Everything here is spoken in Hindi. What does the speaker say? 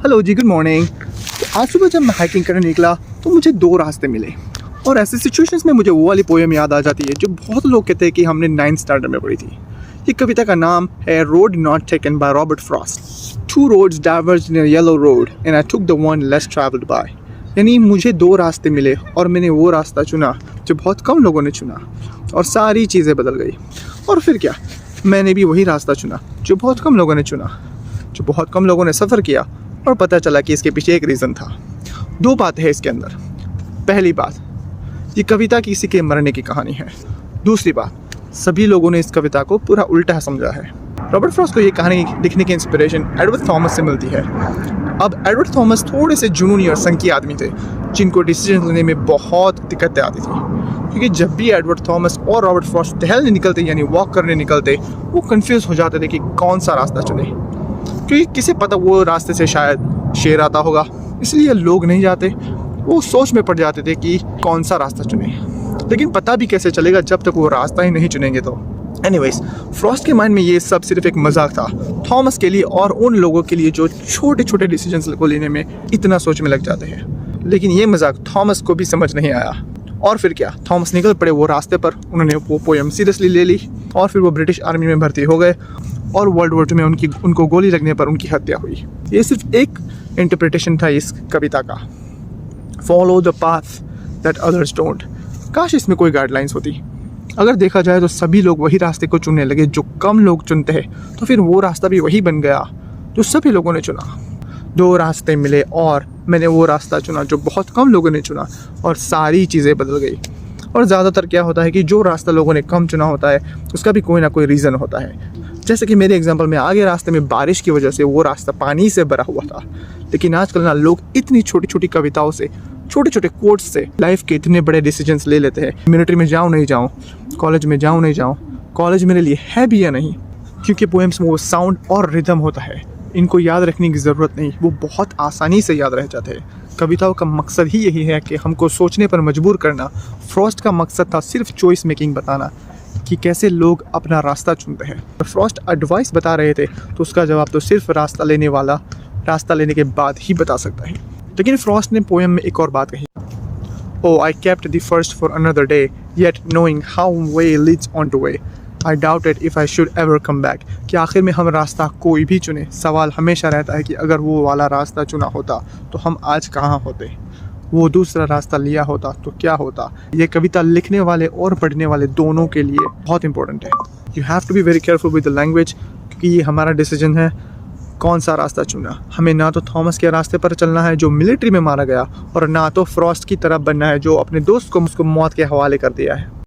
हेलो जी, गुड मॉर्निंग। तो आज सुबह जब मैं हाइकिंग करने निकला तो मुझे दो रास्ते मिले और ऐसे सिचुएशंस में मुझे वो वाली पोएम याद आ जाती है जो बहुत लोग कहते हैं कि हमने 9th स्टैंडर्ड में पढ़ी थी। ये कविता का नाम है road not taken by Robert Frost. Two roads diverge in a yellow road and I took the one less travelled by. यानी मुझे दो रास्ते मिले और मैंने वो रास्ता चुना जो बहुत कम लोगों ने चुना और सारी चीज़ें बदल गई। और फिर क्या, मैंने भी वही रास्ता चुना जो बहुत कम लोगों ने चुना, जो बहुत कम लोगों ने सफ़र किया और पता चला कि इसके पीछे एक रीज़न था। दो बातें हैं इसके अंदर। पहली बात, ये कविता किसी के मरने की कहानी है। दूसरी बात, सभी लोगों ने इस कविता को पूरा उल्टा समझा है। रॉबर्ट फ्रॉस्ट को ये कहानी लिखने की इंस्पिरेशन एडवर्ड थॉमस से मिलती है। अब एडवर्ड थॉमस थोड़े से जुनूनी और संकी आदमी थे जिनको डिसीजन लेने में बहुत दिक्कतें आती थी, क्योंकि जब भी एडवर्ड थॉमस और रॉबर्ट फ्रॉस्ट टहलने निकलते यानी वॉक करने निकलते वो कंफ्यूज हो जाते थे कि कौन सा रास्ता चुने, क्योंकि किसे पता वो रास्ते से शायद शेर आता होगा, इसलिए लोग नहीं जाते। वो सोच में पड़ जाते थे कि कौन सा रास्ता चुने, लेकिन पता भी कैसे चलेगा जब तक वो रास्ता ही नहीं चुनेंगे। तो एनीवेज, फ्रॉस्ट के माइंड में ये सब सिर्फ एक मजाक था थॉमस के लिए और उन लोगों के लिए जो छोटे छोटे डिसीजंस को लेने में इतना सोच में लग जाते हैं। लेकिन ये मजाक थॉमस को भी समझ नहीं आया और फिर क्या, थॉमस निकल पड़े वो रास्ते पर। उन्होंने वो पोएम सीरियसली ले ली और फिर वो ब्रिटिश आर्मी में भर्ती हो गए और वर्ल्ड वॉर 2 में उनको गोली लगने पर उनकी हत्या हुई। ये सिर्फ एक इंटरप्रिटेशन था इस कविता का, follow the path that others don't. काश इसमें कोई गाइडलाइंस होती। अगर देखा जाए तो सभी लोग वही रास्ते को चुनने लगे जो कम लोग चुनते हैं, तो फिर वो रास्ता भी वही बन गया जो सभी लोगों ने चुना। दो रास्ते मिले और मैंने वो रास्ता चुना जो बहुत कम लोगों ने चुना और सारी चीज़ें बदल गई। और ज़्यादातर क्या होता है कि जो रास्ता लोगों ने कम चुना होता है उसका भी कोई ना कोई रीज़न होता है। जैसे कि मेरे एग्जांपल में आगे रास्ते में बारिश की वजह से वो रास्ता पानी से भरा हुआ था, लेकिन आजकल ना लोग इतनी छोटी छोटी कविताओं से, छोटे छोटे कोट्स से लाइफ के इतने बड़े डिसीजंस ले लेते हैं। मिलिट्री में जाऊँ नहीं जाऊँ, कॉलेज में जाऊँ नहीं जाऊँ, कॉलेज मेरे लिए है भी या नहीं, क्योंकि पोएम्स में वो साउंड और रिदम होता है। इनको याद रखने की ज़रूरत नहीं, वो बहुत आसानी से याद रह जाते हैं। कविताओं का मकसद ही यही है कि हमको सोचने पर मजबूर करना। फ्रॉस्ट का मकसद था सिर्फ चॉइस मेकिंग बताना कि कैसे लोग अपना रास्ता चुनते हैं। फ्रॉस्ट एडवाइस बता रहे थे तो उसका जवाब तो सिर्फ रास्ता लेने वाला रास्ता लेने के बाद ही बता सकता है। लेकिन फ्रॉस्ट ने पोएम में एक और बात कही, oh I kept the first for another day yet knowing how way leads on to way I doubted if I should ever come back. कि आखिर में हम रास्ता कोई भी चुने, सवाल हमेशा रहता है कि अगर वो वाला रास्ता चुना होता तो हम आज कहाँ होते, वो दूसरा रास्ता लिया होता तो क्या होता। ये कविता लिखने वाले और पढ़ने वाले दोनों के लिए बहुत इंपॉर्टेंट है। You have to be very careful with the language, क्योंकि ये हमारा डिसीजन है कौन सा रास्ता चुना। हमें ना तो थॉमस के रास्ते पर चलना है जो मिलिट्री में मारा गया और ना तो फ्रॉस्ट की तरफ बनना है जो अपने दोस्त को मौत के हवाले कर दिया है।